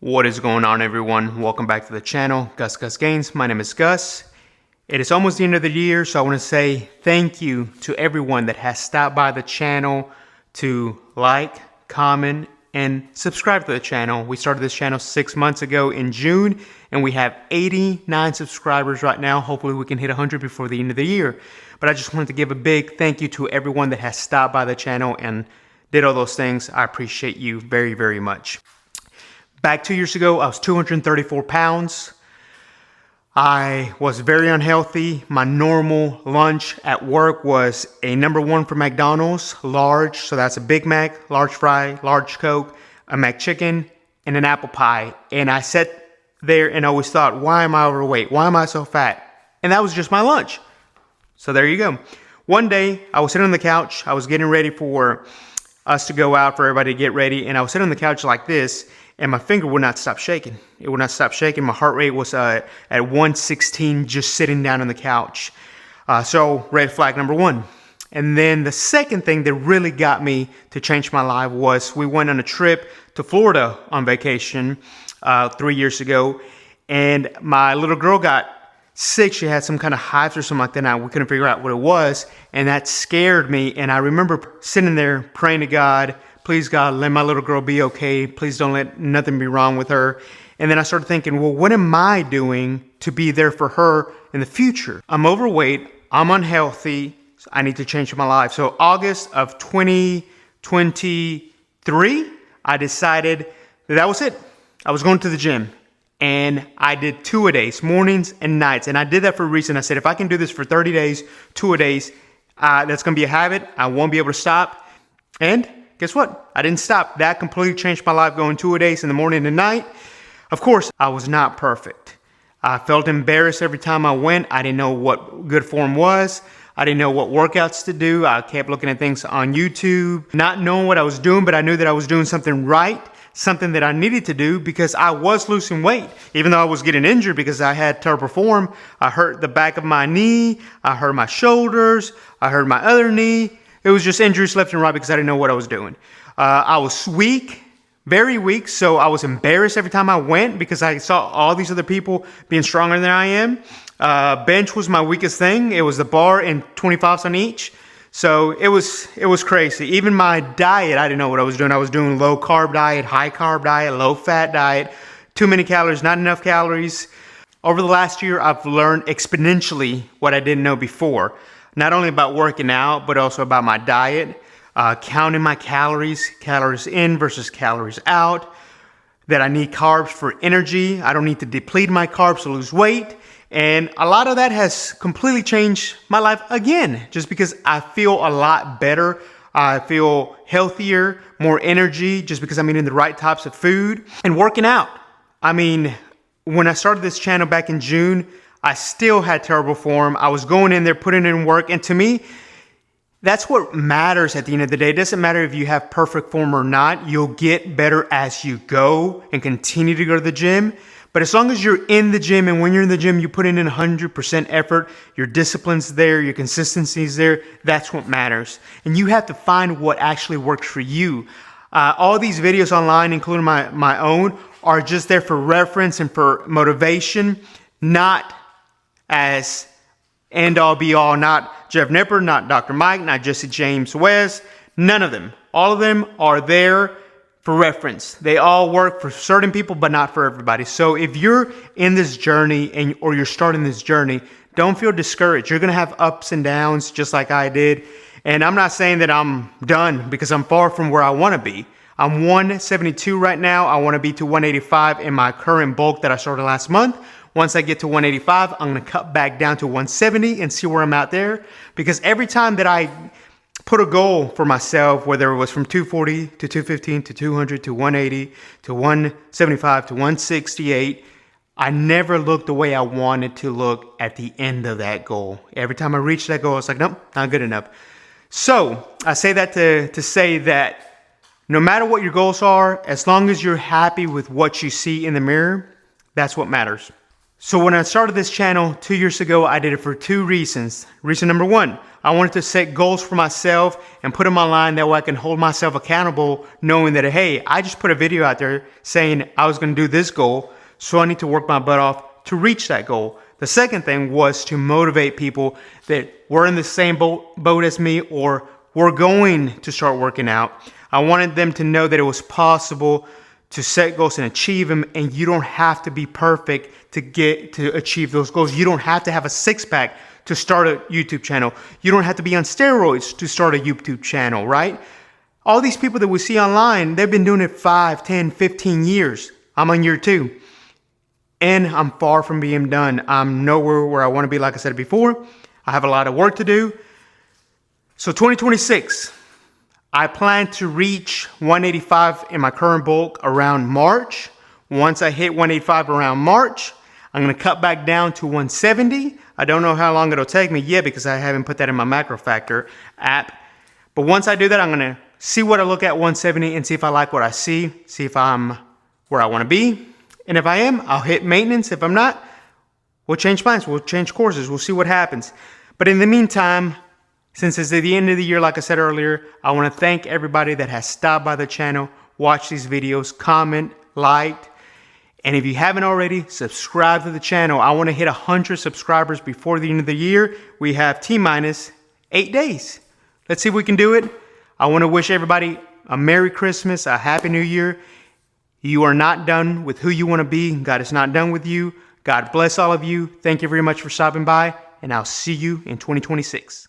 What is going on, everyone? Welcome back to the channel, Gus Gains. My name is Gus. It is almost the end of the year, so I want to say thank you to everyone that has stopped by the channel to like, comment, and subscribe to the channel. We started this channel 6 months ago in June, and we have 89 subscribers right now. Hopefully we can hit 100 before the end of the year. But I just wanted to give a big thank you to everyone that has stopped by the channel and did all those things. I appreciate you very, very much. Back 2 years ago, I was 234 pounds. I was very unhealthy. My normal lunch at work was a #1 for McDonald's, large. So that's a Big Mac, large fry, large Coke, a McChicken, and an apple pie. And I sat there and always thought, why am I overweight? Why am I so fat? And that was just my lunch. So there you go. One day, I was sitting on the couch. I was getting ready for us to go out, for everybody to get ready. And I was sitting on the couch like this. And my finger would not stop shaking. It would not stop shaking. My heart rate was at 116 just sitting down on the couch. So red flag #1. And then the second thing that really got me to change my life was we went on a trip to Florida on vacation 3 years ago. And my little girl got sick. She had some kind of hives or something like that. Now we couldn't figure out what it was. And that scared me. And I remember sitting there praying to God, please God, let my little girl be okay. Please don't let nothing be wrong with her. And then I started thinking, well, what am I doing to be there for her in the future? I'm overweight. I'm unhealthy. So I need to change my life. So August of 2023, I decided that was it. I was going to the gym. And I did 2-a-days, mornings and nights. And I did that for a reason. I said, if I can do this for 30 days, 2-a-days, that's going to be a habit. I won't be able to stop. And guess what? I didn't stop. That completely changed my life, going 2-a-days in the morning and night. Of course, I was not perfect. I felt embarrassed every time I went. I didn't know what good form was. I didn't know what workouts to do. I kept looking at things on YouTube, not knowing what I was doing, but I knew that I was doing something right, something that I needed to do because I was losing weight. Even though I was getting injured because I had terrible form, I hurt the back of my knee, I hurt my shoulders, I hurt my other knee. It was just injuries left and right because I didn't know what I was doing. I was weak, very weak, so I was embarrassed every time I went because I saw all these other people being stronger than I am. Bench was my weakest thing. It was the bar and 25s on each. So it was crazy. Even my diet, I didn't know what I was doing. I was doing low carb diet, high carb diet, low fat diet, too many calories, not enough calories. Over the last year, I've learned exponentially what I didn't know before. Not only about working out, but also about my diet, counting my calories in versus calories out, that I need carbs for energy. I don't need to deplete my carbs to lose weight. And a lot of that has completely changed my life again, just because I feel a lot better. I feel healthier, more energy, just because I'm eating the right types of food and working out. I mean, when I started this channel back in June, I still had terrible form. I was going in there, putting in work. And to me, that's what matters at the end of the day. It doesn't matter if you have perfect form or not. You'll get better as you go and continue to go to the gym. But as long as you're in the gym, and when you're in the gym, you put in 100% effort, your discipline's there, your consistency's there, that's what matters. And you have to find what actually works for you. All these videos online, including my own, are just there for reference and for motivation, not as end all be all, not Jeff Nipper, not Dr. Mike, not Jesse James West, none of them. All of them are there for reference. They all work for certain people, but not for everybody. So if you're in this journey or you're starting this journey, don't feel discouraged. You're going to have ups and downs just like I did. And I'm not saying that I'm done because I'm far from where I want to be. I'm 172 right now. I want to be to 185 in my current bulk that I started last month. Once I get to 185, I'm going to cut back down to 170 and see where I'm at there. Because every time that I put a goal for myself, whether it was from 240 to 215 to 200 to 180 to 175 to 168, I never looked the way I wanted to look at the end of that goal. Every time I reached that goal, I was like, nope, not good enough. So I say that to say that no matter what your goals are, as long as you're happy with what you see in the mirror, that's what matters. So when I started this channel 2 years ago, I did it for two reasons. Reason number one, I wanted to set goals for myself and put them online, that way I can hold myself accountable, knowing that, hey, I just put a video out there saying I was going to do this goal, so I need to work my butt off to reach that goal. The second thing was to motivate people that were in the same boat as me or were going to start working out. I wanted them to know that it was possible to set goals and achieve them, and you don't have to be perfect to achieve those goals. You don't have to have a six-pack to start a YouTube channel. You don't have to be on steroids to start a YouTube channel, right? All these people that we see online, they've been doing it 5, 10, 15 years. I'm on year 2. And I'm far from being done. I'm nowhere where I want to be, like I said before. I have a lot of work to do. So 2026, I plan to reach 185 in my current bulk around March. Once I hit 185 around March, I'm going to cut back down to 170. I don't know how long it'll take me yet because I haven't put that in my macro factor app. But once I do that, I'm going to see what I look at 170 and see if I like what I see if I'm where I want to be. And if I am, I'll hit maintenance. If I'm not, we'll change plans. We'll change courses. We'll see what happens. But in the meantime, since it's at the end of the year, like I said earlier, I want to thank everybody that has stopped by the channel, watched these videos, comment, liked. And if you haven't already, subscribe to the channel. I want to hit 100 subscribers before the end of the year. We have T-minus 8 days. Let's see if we can do it. I want to wish everybody a Merry Christmas, a Happy New Year. You are not done with who you want to be. God is not done with you. God bless all of you. Thank you very much for stopping by, and I'll see you in 2026.